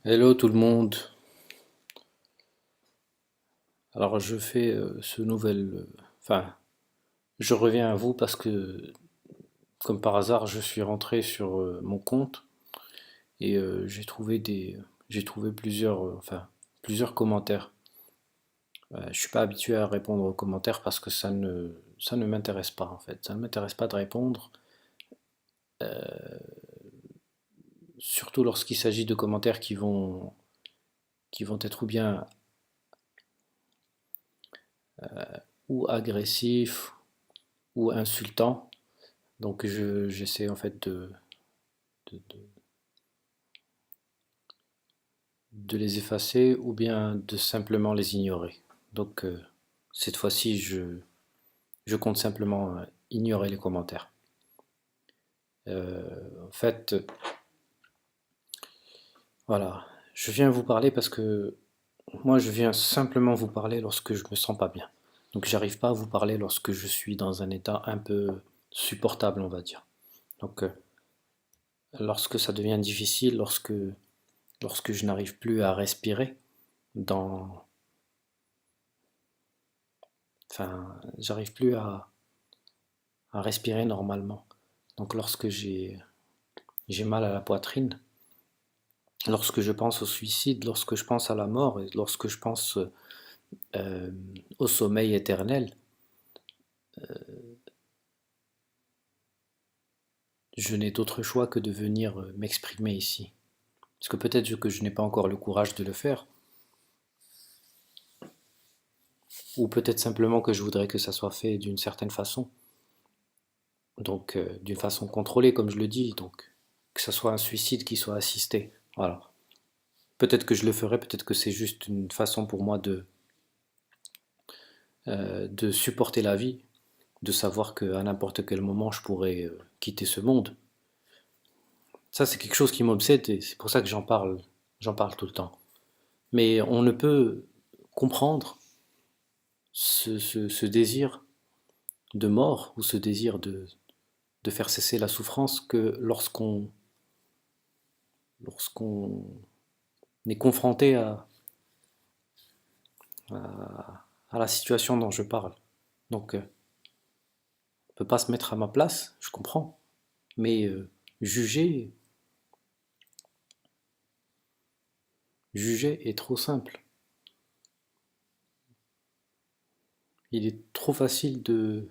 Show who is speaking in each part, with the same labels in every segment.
Speaker 1: Hello tout le monde. Alors je fais ce nouvel, enfin, je reviens à vous parce que, comme par hasard, je suis rentré sur mon compte et j'ai trouvé plusieurs, plusieurs commentaires. Je suis pas habitué à répondre aux commentaires parce que ça ne m'intéresse pas en fait. Ça ne m'intéresse pas de répondre, surtout lorsqu'il s'agit de commentaires qui vont être ou bien ou agressifs ou insultants. Donc j'essaie en fait de, de- de les effacer ou bien de simplement les ignorer. Donc cette fois-ci, je compte simplement ignorer les commentaires. En fait, voilà, je viens vous parler parce que moi, je viens simplement vous parler lorsque je me sens pas bien. Donc j'arrive pas à vous parler lorsque je suis dans un état un peu supportable, on va dire. Donc lorsque ça devient difficile, lorsque je n'arrive plus à respirer, dans, j'arrive plus à respirer normalement. Donc lorsque j'ai mal à la poitrine, lorsque je pense au suicide, lorsque je pense à la mort et lorsque je pense euh, au sommeil éternel, je n'ai d'autre choix que de venir m'exprimer ici. Parce que peut-être que je n'ai pas encore le courage de le faire, ou peut-être simplement que je voudrais que ça soit fait d'une certaine façon, donc d'une façon contrôlée comme je le dis, donc que ça soit un suicide qui soit assisté. Voilà. Peut-être que je le ferai, peut-être que c'est juste une façon pour moi de supporter la vie, de savoir qu'à n'importe quel moment je pourrais quitter ce monde. Ça, c'est quelque chose qui m'obsède et c'est pour ça que j'en parle tout le temps. Mais on ne peut comprendre ce désir de mort ou ce désir de faire cesser la souffrance que lorsqu'on est confronté à la situation dont je parle. Donc, on ne peut pas se mettre à ma place, je comprends. Mais juger, juger est trop simple. Il est trop facile de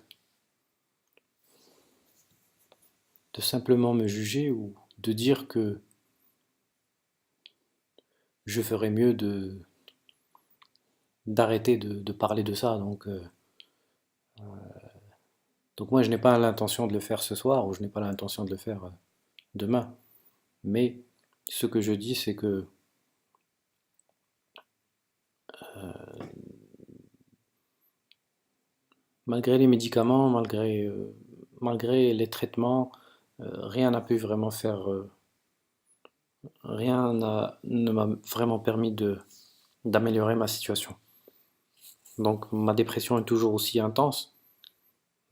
Speaker 1: simplement me juger ou de dire que je ferais mieux d'arrêter de parler de ça. Donc moi, je n'ai pas l'intention de le faire ce soir ou je n'ai pas l'intention de le faire demain. Mais ce que je dis, c'est que malgré les médicaments, malgré les traitements, rien n'a pu vraiment faire, ne m'a vraiment permis d'améliorer ma situation. Donc ma dépression est toujours aussi intense.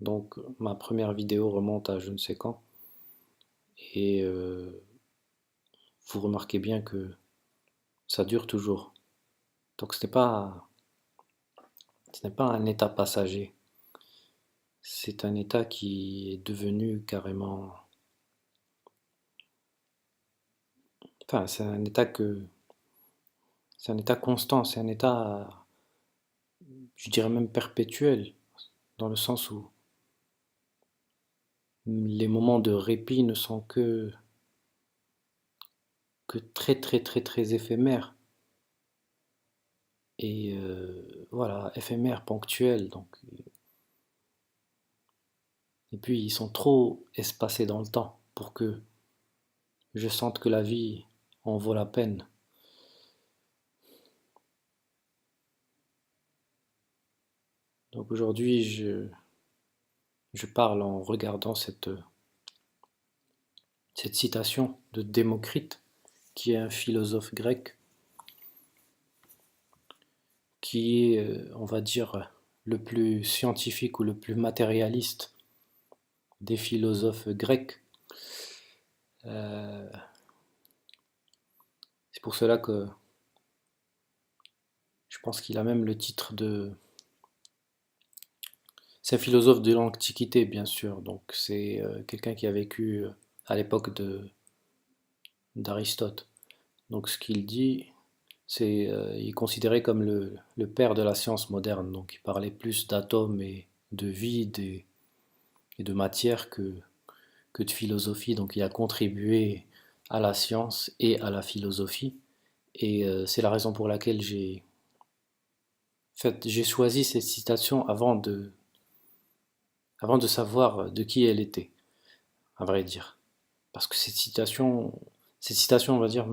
Speaker 1: Donc ma première vidéo remonte à je ne sais quand. Et vous remarquez bien que ça dure toujours. Donc ce n'est pas un état passager. C'est un état qui est devenu carrément... Enfin, c'est un état constant, c'est un état, je dirais même perpétuel, dans le sens où les moments de répit ne sont que très éphémères. Et voilà, éphémères, ponctuels. Donc, et puis ils sont trop espacés dans le temps pour que je sente que la vie en vaut la peine. Donc aujourd'hui, je parle en regardant cette citation de Démocrite, qui est un philosophe grec, qui est, on va dire, le plus scientifique ou le plus matérialiste des philosophes grecs. Euh, pour cela que je pense qu'il a même le titre de... C'est un philosophe de l'Antiquité, bien sûr, donc c'est quelqu'un qui a vécu à l'époque d'Aristote. Donc ce qu'il dit, c'est il est considéré comme le père de la science moderne, donc il parlait plus d'atomes et de vide et de matière que de philosophie, donc il a contribué à la science et à la philosophie, et c'est la raison pour laquelle j'ai choisi cette citation avant de savoir de qui elle était, à vrai dire. Parce que cette citation, on va dire,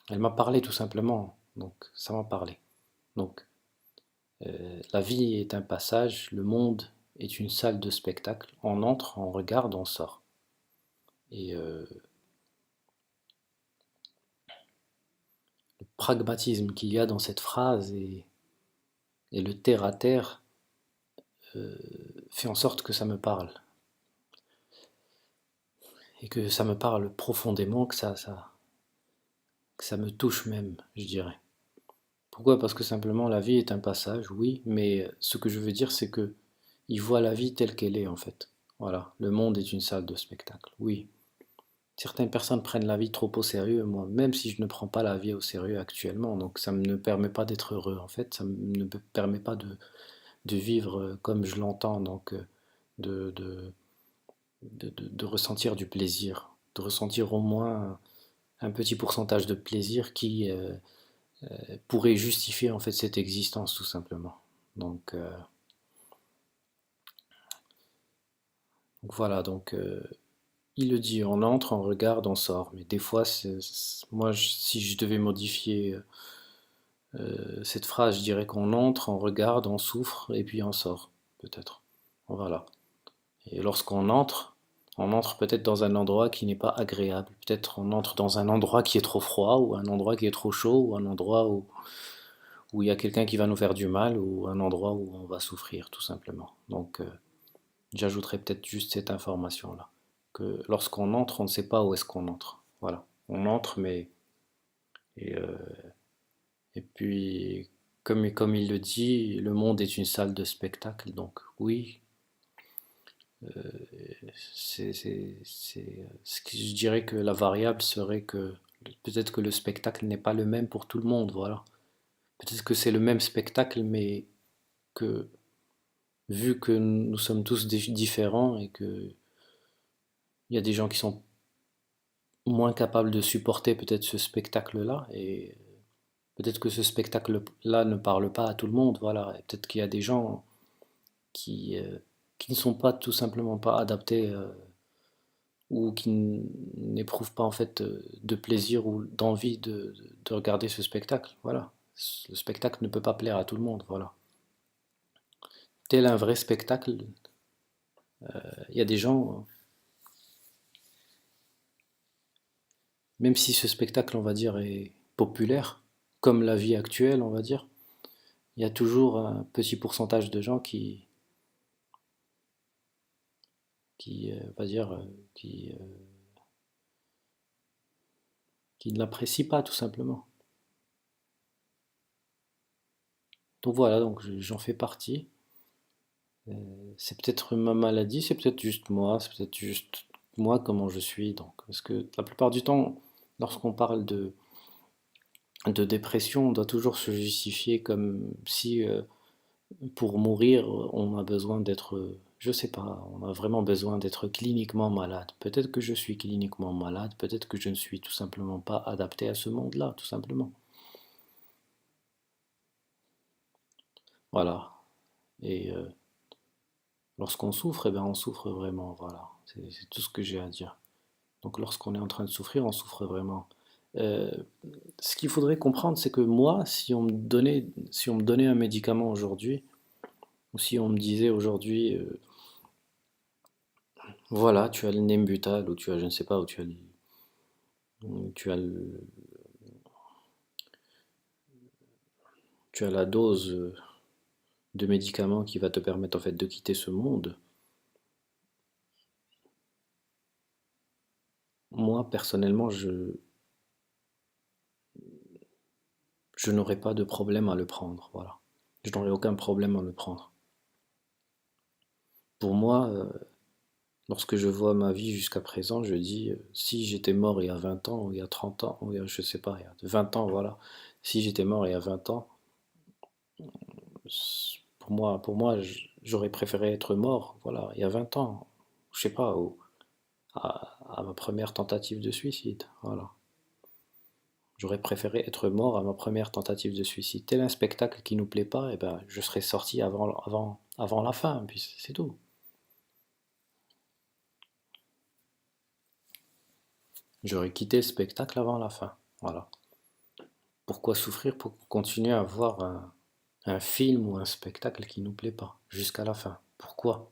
Speaker 1: elle m'a parlé tout simplement. Donc, ça m'a parlé. Donc, la vie est un passage, le monde est une salle de spectacle. On entre, on regarde, on sort. Et le pragmatisme qu'il y a dans cette phrase et le terre à terre euh, fait en sorte que ça me parle. Et que ça me parle profondément, que ça me touche même, je dirais. Pourquoi? Parce que simplement la vie est un passage, oui, mais ce que je veux dire, c'est que il voit la vie telle qu'elle est en fait. Voilà, le monde est une salle de spectacle, oui. Certaines personnes prennent la vie trop au sérieux, moi, même si je ne prends pas la vie au sérieux actuellement, donc ça ne me permet pas d'être heureux en fait, ça ne me permet pas de vivre comme je l'entends, donc de, de, de ressentir du plaisir, de ressentir au moins un petit pourcentage de plaisir qui pourrait justifier en fait cette existence tout simplement. Donc, euh, donc voilà, donc il le dit, on entre, on regarde, on sort. Mais des fois, moi, si je devais modifier cette phrase, je dirais qu'on entre, on regarde, on souffre et puis on sort, peut-être. Voilà. Et lorsqu'on entre, on entre peut-être dans un endroit qui n'est pas agréable. Peut-être on entre dans un endroit qui est trop froid, ou un endroit qui est trop chaud, ou un endroit où il y a quelqu'un qui va nous faire du mal, ou un endroit où on va souffrir, tout simplement. Donc, j'ajouterais peut-être juste cette information-là. Que lorsqu'on entre, on ne sait pas où est-ce qu'on entre. Voilà. On entre, mais... Et, et puis, comme il le dit, le monde est une salle de spectacle. Donc, oui, je dirais que la variable serait que peut-être que le spectacle n'est pas le même pour tout le monde. Voilà. Peut-être que c'est le même spectacle, mais que vu que nous sommes tous différents et que il y a des gens qui sont moins capables de supporter peut-être ce spectacle-là, et peut-être que ce spectacle-là ne parle pas à tout le monde, voilà. Et peut-être qu'il y a des gens qui, euh, qui ne sont pas tout simplement pas adaptés ou qui n'éprouvent pas en fait de plaisir ou d'envie de regarder ce spectacle, voilà. Le spectacle ne peut pas plaire à tout le monde, voilà. Tel un vrai spectacle, il y a des gens, même si ce spectacle, on va dire, est populaire, comme la vie actuelle, on va dire, il y a toujours un petit pourcentage de gens va dire, qui ne l'apprécient pas tout simplement. Donc voilà, donc j'en fais partie. C'est peut-être ma maladie, c'est peut-être juste moi, c'est peut-être juste moi comment je suis. Donc, parce que la plupart du temps, lorsqu'on parle de dépression, on doit toujours se justifier comme si pour mourir, on a besoin d'être, je sais pas, on a vraiment besoin d'être cliniquement malade. Peut-être que je suis cliniquement malade, peut-être que je ne suis tout simplement pas adapté à ce monde-là, tout simplement. Voilà. Et lorsqu'on souffre, eh ben on souffre vraiment, voilà. C'est tout ce que j'ai à dire. Donc lorsqu'on est en train de souffrir, on souffre vraiment. Euh, Ce qu'il faudrait comprendre, c'est que moi, si on me donnait un médicament aujourd'hui, ou si on me disait aujourd'hui, voilà, tu as le Nembutal, ou tu as, je ne sais pas, ou tu as, tu as la dose de médicaments qui va te permettre en fait de quitter ce monde, moi personnellement, je n'aurai pas de problème à le prendre, voilà. Je n'aurai aucun problème à le prendre. Pour moi, lorsque je vois ma vie jusqu'à présent, je dis, si j'étais mort il y a 20 ans, ou il y a 30 ans, ou il y a, je sais pas, il y a 20 ans, voilà. Si j'étais mort il y a 20 ans, pour moi, j'aurais préféré être mort, voilà, il y a 20 ans, je sais pas, à ma première tentative de suicide, voilà. J'aurais préféré être mort à ma première tentative de suicide. Tel un spectacle qui nous plaît pas, eh ben, je serais sorti avant la fin, puis c'est tout. J'aurais quitté le spectacle avant la fin, voilà. Pourquoi souffrir pour continuer à voir un film ou un spectacle qui nous plaît pas jusqu'à la fin? Pourquoi?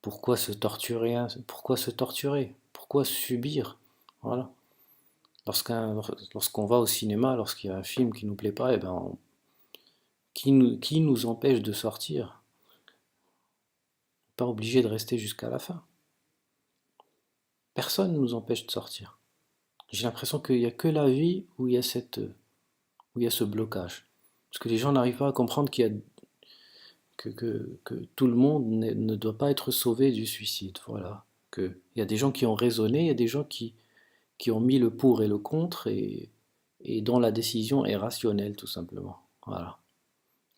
Speaker 1: Pourquoi se torturer, hein? Pourquoi se torturer? Pourquoi subir? Voilà. Lorsqu'on va au cinéma, lorsqu'il y a un film qui nous plaît pas, eh ben, qui nous empêche de sortir? Pas obligé de rester jusqu'à la fin. Personne ne nous empêche de sortir. J'ai l'impression qu'il n'y a que la vie où il y a ce blocage. Parce que les gens n'arrivent pas à comprendre que tout le monde ne doit pas être sauvé du suicide. Voilà. Il y a des gens qui ont raisonné, il y a des gens qui ont mis le pour et le contre et dont la décision est rationnelle, tout simplement. Voilà.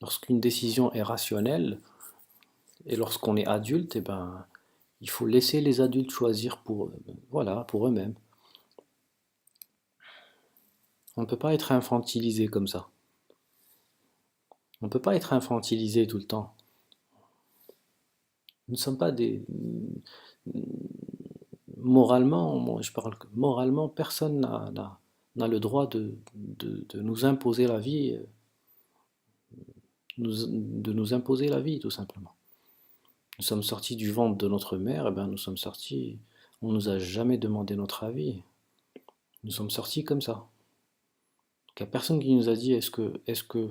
Speaker 1: Lorsqu'une décision est rationnelle, et lorsqu'on est adulte, eh ben, il faut laisser les adultes choisir voilà, pour eux-mêmes. On ne peut pas être infantilisé comme ça. On ne peut pas être infantilisé tout le temps. Nous ne sommes pas des... Moralement, moi, je parle que moralement, personne n'a le droit de nous imposer la vie, de nous imposer la vie, tout simplement. Nous sommes sortis du ventre de notre mère, et ben nous sommes sortis, on ne nous a jamais demandé notre avis. Nous sommes sortis comme ça. Il n'y a personne qui nous a dit est-ce que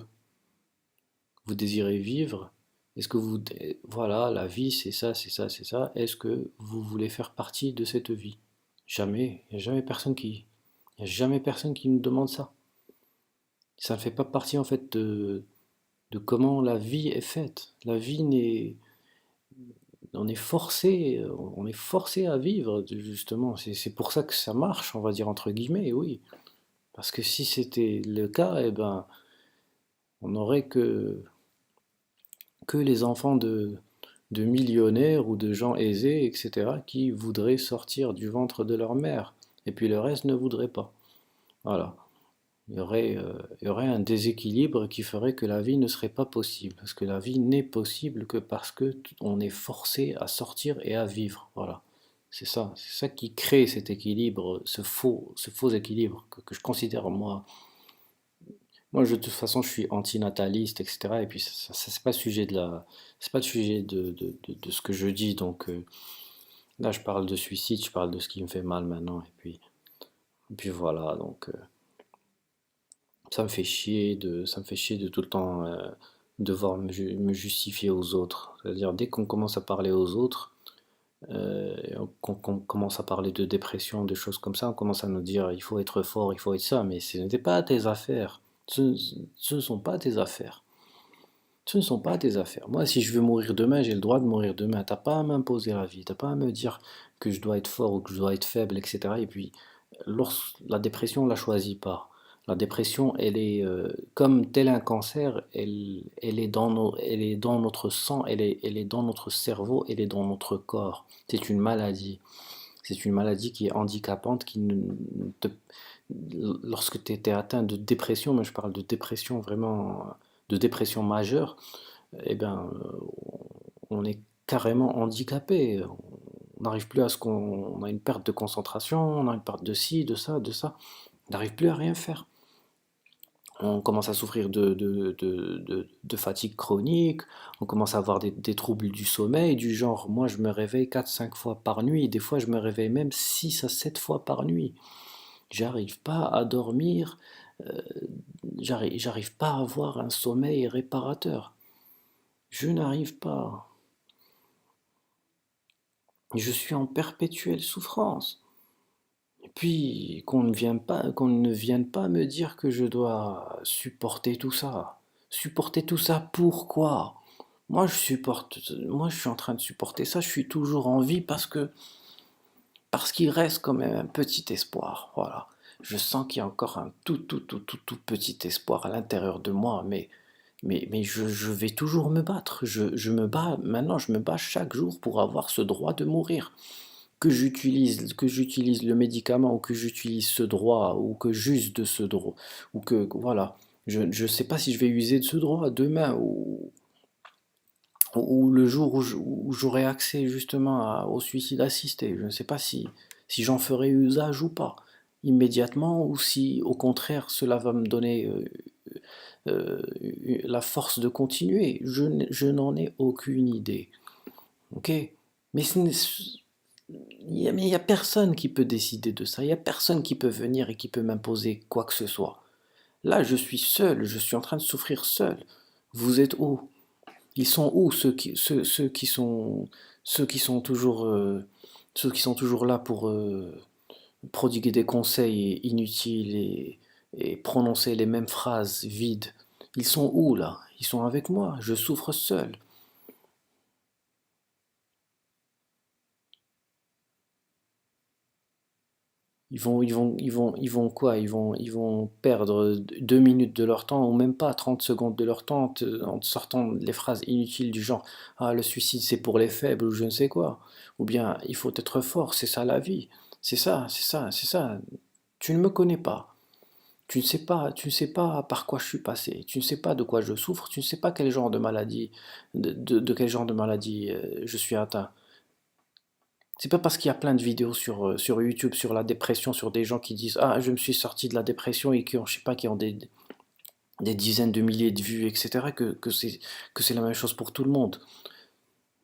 Speaker 1: vous désirez vivre? Est-ce que vous... Voilà, la vie, c'est ça, c'est ça, c'est ça. Est-ce que vous voulez faire partie de cette vie? Jamais. Il n'y a jamais personne qui... Il n'y a jamais personne qui nous demande ça. Ça ne fait pas partie, en fait, de comment la vie est faite. La vie n'est... On est forcé à vivre, justement. C'est pour ça que ça marche, on va dire, entre guillemets, oui. Parce que si c'était le cas, eh ben, on n'aurait que les enfants de millionnaires ou de gens aisés, etc., qui voudraient sortir du ventre de leur mère. Et puis le reste ne voudrait pas. Voilà. Il y aurait un déséquilibre qui ferait que la vie ne serait pas possible. Parce que la vie n'est possible que parce que on est forcé à sortir et à vivre. Voilà. C'est ça qui crée cet équilibre, ce faux équilibre que je considère moi, de toute façon, je suis antinataliste, etc. Et puis, c'est pas le sujet c'est pas le sujet de ce que je dis. Donc, là, je parle de suicide, je parle de ce qui me fait mal maintenant. Et puis voilà. Donc, ça me fait chier de tout le temps devoir me justifier aux autres. C'est-à-dire, dès qu'on commence à parler aux autres, qu'on commence à parler de dépression, de choses comme ça, on commence à nous dire, il faut être fort, il faut être ça. Mais ce n'était pas tes affaires. Ce ne sont pas tes affaires. Ce ne sont pas tes affaires. Moi, si je veux mourir demain, j'ai le droit de mourir demain. T'as pas à m'imposer la vie. T'as pas à me dire que je dois être fort ou que je dois être faible, etc. Et puis, la dépression, on la choisit pas. La dépression, elle est comme tel un cancer, elle est dans notre sang, elle est dans notre cerveau, elle est dans notre corps. C'est une maladie. C'est une maladie qui est handicapante, qui ne te lorsque tu es atteint de dépression, mais je parle de dépression vraiment, de dépression majeure, eh ben, on est carrément handicapé. On n'arrive plus à ce qu'on on a une perte de concentration, on a une perte de ci, de ça, de ça. On n'arrive plus à rien faire. On commence à souffrir de fatigue chronique, on commence à avoir des troubles du sommeil, du genre, moi je me réveille 4 5 fois par nuit, des fois je me réveille même 6 à 7 fois par nuit. J'arrive pas à dormir, euh, j'arrive pas à avoir un sommeil réparateur. Je n'arrive pas. Je suis en perpétuelle souffrance. Et puis qu'on ne vienne pas me dire que je dois supporter tout ça. Supporter tout ça pourquoi? Moi je suis en train de supporter ça, je suis toujours en vie parce qu'il reste quand même un petit espoir. Voilà. Je sens qu'il y a encore un tout petit espoir à l'intérieur de moi, mais je vais toujours me battre. Je me bats, maintenant je me bats chaque jour pour avoir ce droit de mourir. Que j'utilise le médicament ou que j'utilise ce droit ou que j'use de ce droit ou que voilà. Je ne sais pas si je vais user de ce droit demain ou le jour où j'aurai accès justement au suicide assisté. Je ne sais pas si j'en ferai usage ou pas immédiatement ou si au contraire cela va me donner euh, la force de continuer. Je n'en ai aucune idée. Ok? Mais il y a personne qui peut décider de ça. Il n'y a personne qui peut venir et qui peut m'imposer quoi que ce soit. Là, je suis seul. Je suis en train de souffrir seul. Vous êtes où? Ils sont où ceux qui sont toujours ceux qui sont toujours là pour prodiguer des conseils inutiles et prononcer les mêmes phrases vides? Ils sont où là? Ils sont avec moi. Je souffre seul. Ils vont quoi? Ils vont perdre 2 minutes de leur temps, ou même pas 30 secondes de leur temps, en te sortant les phrases inutiles du genre «Ah, le suicide c'est pour les faibles» ou je ne sais quoi. Ou bien «Il faut être fort, c'est ça la vie». C'est ça. Tu ne me connais pas. Tu ne sais pas par quoi je suis passé. Tu ne sais pas de quoi je souffre. Tu ne sais pas quel genre de maladie, de quel genre de maladie je suis atteint. C'est pas parce qu'il y a plein de vidéos sur YouTube sur la dépression, sur des gens qui disent «Ah, je me suis sorti de la dépression» et qui ont, je sais pas, qui ont des dizaines de milliers de vues, etc., que c'est la même chose pour tout le monde.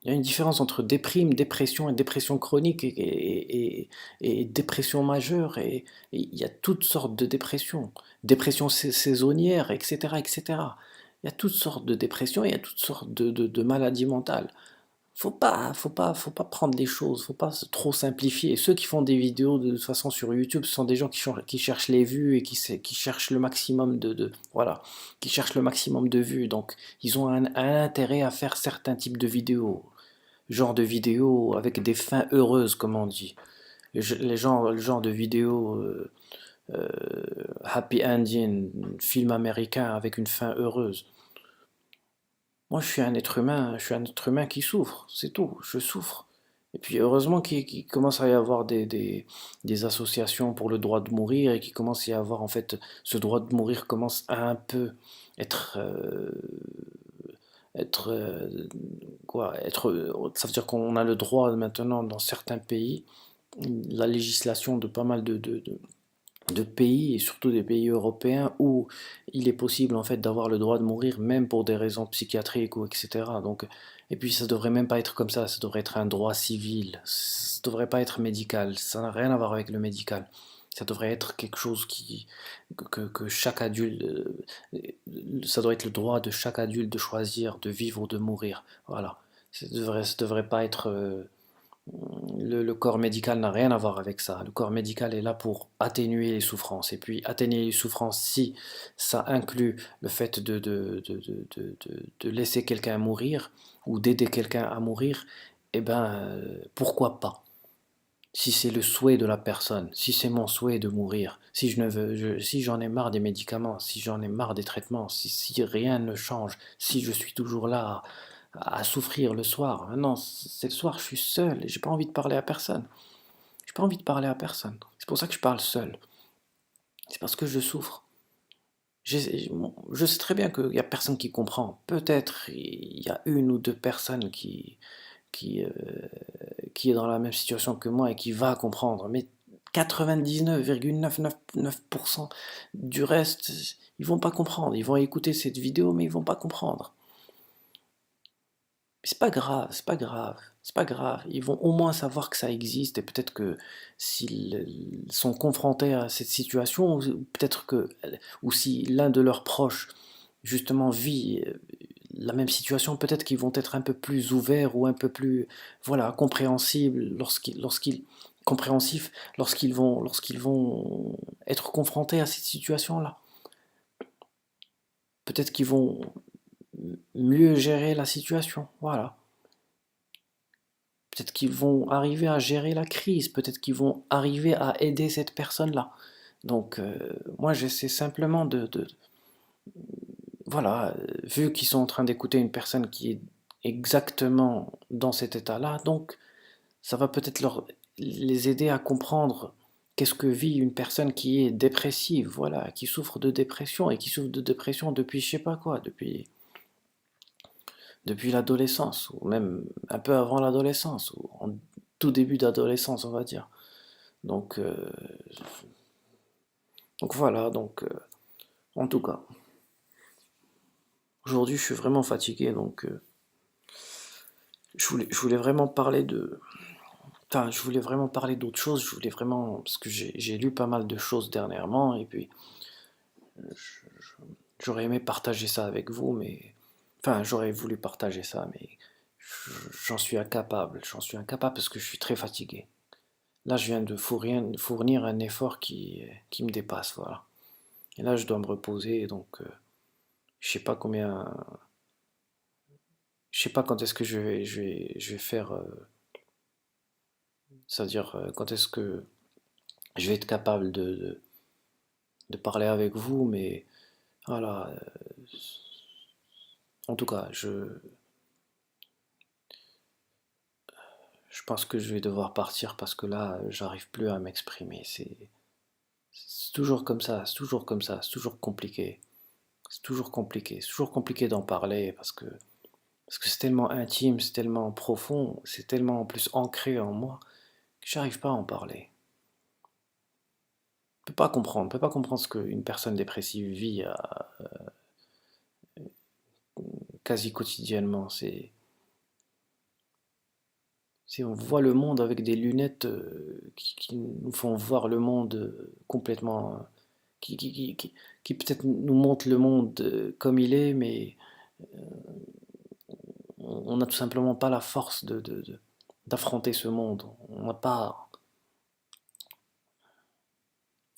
Speaker 1: Il y a une différence entre dépression et dépression chronique et dépression majeure. Et il y a toutes sortes de dépressions. Dépression saisonnière, etc., etc. Il y a toutes sortes de dépressions, il y a toutes sortes de maladies mentales. Faut pas prendre les choses, faut pas trop simplifier. Ceux qui font des vidéos de toute façon sur YouTube, ce sont des gens qui cherchent les vues et qui cherchent le maximum voilà, qui cherchent le maximum de vues. Donc, ils ont un intérêt à faire certains types de vidéos, genre de vidéos avec des fins heureuses, comme on dit. Le genre de vidéos euh, happy ending, film américain avec une fin heureuse. Moi, je suis un être humain qui souffre, c'est tout, je souffre. Et puis heureusement qu'il commence à y avoir des associations pour le droit de mourir et qu'il commence à y avoir en fait ce droit de mourir commence à un peu être être ça veut dire qu'on a le droit maintenant dans certains pays, la législation de pas mal de pays et surtout des pays européens où il est possible en fait d'avoir le droit de mourir même pour des raisons psychiatriques ou etc. Donc, et puis ça devrait même pas être comme ça devrait être un droit civil, ça devrait pas être médical, ça n'a rien à voir avec le médical. Ça devrait être quelque chose que chaque adulte, ça doit être le droit de chaque adulte de choisir de vivre ou de mourir. Voilà. Ça devrait pas être le corps médical n'a rien à voir avec ça. Le corps médical est là pour atténuer les souffrances. Et puis atténuer les souffrances, si ça inclut le fait de laisser quelqu'un mourir ou d'aider quelqu'un à mourir, eh ben pourquoi pas? Si c'est le souhait de la personne, si c'est mon souhait de mourir, si je ne veux, si j'en ai marre des médicaments, si j'en ai marre des traitements, si rien ne change, si je suis toujours là à souffrir le soir. Maintenant, c'est le soir, je suis seul et j'ai pas envie de parler à personne. J'ai pas envie de parler à personne. C'est pour ça que je parle seul. C'est parce que je souffre. Je sais très bien qu'il y a personne qui comprend. Peut-être il y a une ou deux personnes qui, euh, qui est dans la même situation que moi et qui va comprendre. Mais 99,999% du reste, ils vont pas comprendre. Ils vont écouter cette vidéo, mais ils vont pas comprendre. C'est pas grave, c'est pas grave, c'est pas grave. Ils vont au moins savoir que ça existe et peut-être que s'ils sont confrontés à cette situation, ou peut-être que, ou si l'un de leurs proches justement vit la même situation, peut-être qu'ils vont être un peu plus ouverts ou un peu plus, voilà, compréhensibles lorsqu'ils compréhensifs lorsqu'ils vont être confrontés à cette situation-là. Peut-être qu'ils vont mieux gérer la situation, voilà. Peut-être qu'ils vont arriver à gérer la crise, peut-être qu'ils vont arriver à aider cette personne-là. Donc, moi, j'essaie simplement voilà, vu qu'ils sont en train d'écouter une personne qui est exactement dans cet état-là, donc ça va peut-être les aider à comprendre qu'est-ce que vit une personne qui est dépressive, voilà, qui souffre de dépression et qui souffre de dépression depuis je sais pas quoi, depuis l'adolescence, ou même un peu avant l'adolescence, ou en tout début d'adolescence, on va dire. Donc, voilà, en tout cas, aujourd'hui je suis vraiment fatigué, donc je voulais vraiment parler de... Enfin, je voulais vraiment parler d'autre chose, je voulais vraiment... Parce que j'ai lu pas mal de choses dernièrement, et puis j'aurais aimé partager ça avec vous, mais... Enfin, j'aurais voulu partager ça, mais j'en suis incapable parce que je suis très fatigué. Là, je viens de fournir un effort qui me dépasse, voilà. Et là, je dois me reposer, donc je sais pas combien, je sais pas quand est-ce que je vais faire, c'est-à-dire quand est-ce que je vais être capable de parler avec vous, mais voilà. En tout cas, je pense que je vais devoir partir parce que là, j'arrive plus à m'exprimer. C'est toujours comme ça, c'est toujours comme ça, c'est toujours compliqué. C'est toujours compliqué d'en parler parce que c'est tellement intime, c'est tellement profond, c'est tellement en plus ancré en moi que j'arrive pas à en parler. Je peux pas comprendre ce qu'une personne dépressive vit quasi quotidiennement. On voit le monde avec des lunettes qui nous font voir le monde complètement, qui peut-être nous montrent le monde comme il est, mais on n'a tout simplement pas la force d'affronter ce monde. On n'a pas,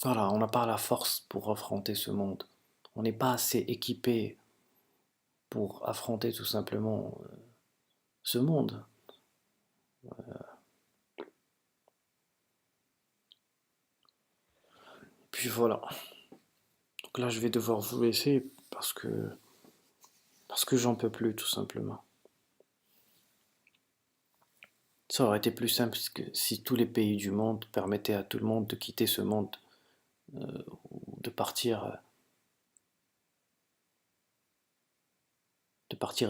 Speaker 1: voilà, on n'a pas la force pour affronter ce monde. On n'est pas assez équipé pour affronter tout simplement ce monde. Puis voilà. Donc là, je vais devoir vous laisser parce que j'en peux plus tout simplement. Ça aurait été plus simple si tous les pays du monde permettaient à tout le monde de quitter ce monde, ou de partir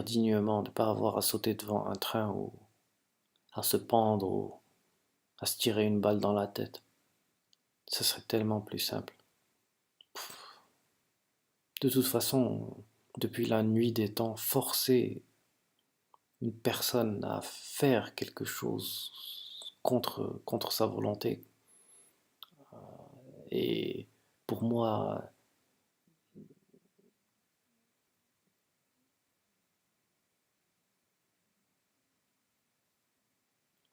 Speaker 1: dignement, de ne pas avoir à sauter devant un train ou à se pendre ou à se tirer une balle dans la tête. Ça serait tellement plus simple. De toute façon, depuis la nuit des temps, forcer une personne à faire quelque chose contre sa volonté est pour moi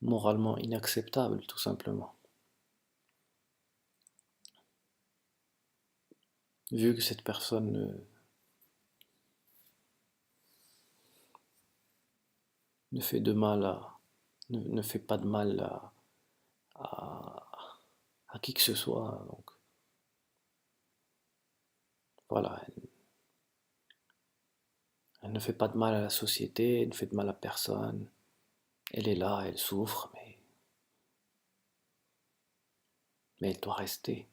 Speaker 1: moralement inacceptable, tout simplement. Vu que cette personne ne fait de mal ne fait pas de mal à, à qui que ce soit. Donc voilà, elle ne fait pas de mal à la société, elle ne fait de mal à personne. Elle est là, elle souffre, mais elle doit rester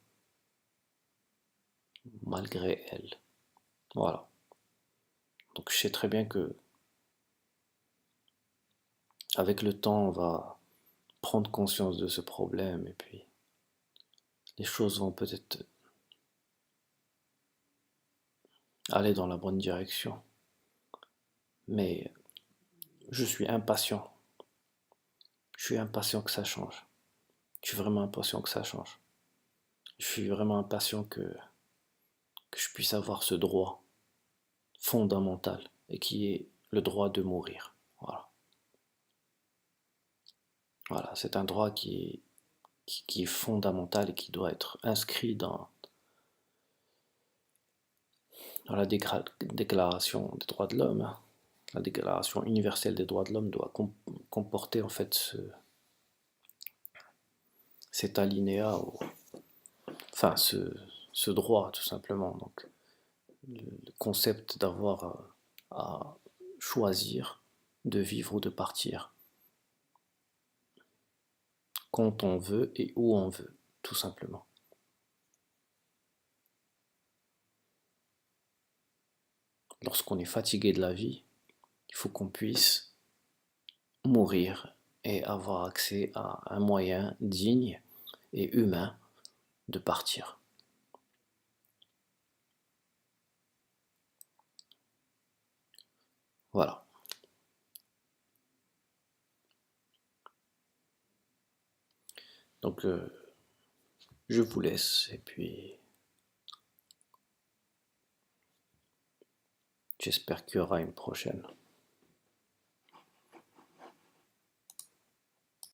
Speaker 1: malgré elle. Voilà. Donc je sais très bien que avec le temps, on va prendre conscience de ce problème et puis les choses vont peut-être aller dans la bonne direction. Mais je suis impatient. Je suis impatient que ça change. Je suis vraiment impatient que ça change. Je suis vraiment impatient que je puisse avoir ce droit fondamental et qui est le droit de mourir. Voilà. Voilà, c'est un droit qui est qui est fondamental et qui doit être inscrit dans la déclaration des droits de l'homme. La déclaration universelle des droits de l'homme doit comporter en fait cet alinéa, enfin ce droit tout simplement. Donc le concept d'avoir à choisir de vivre ou de partir quand on veut et où on veut, tout simplement. Lorsqu'on est fatigué de la vie, il faut qu'on puisse mourir et avoir accès à un moyen digne et humain de partir. Voilà. Donc je vous laisse et puis j'espère qu'il y aura une prochaine.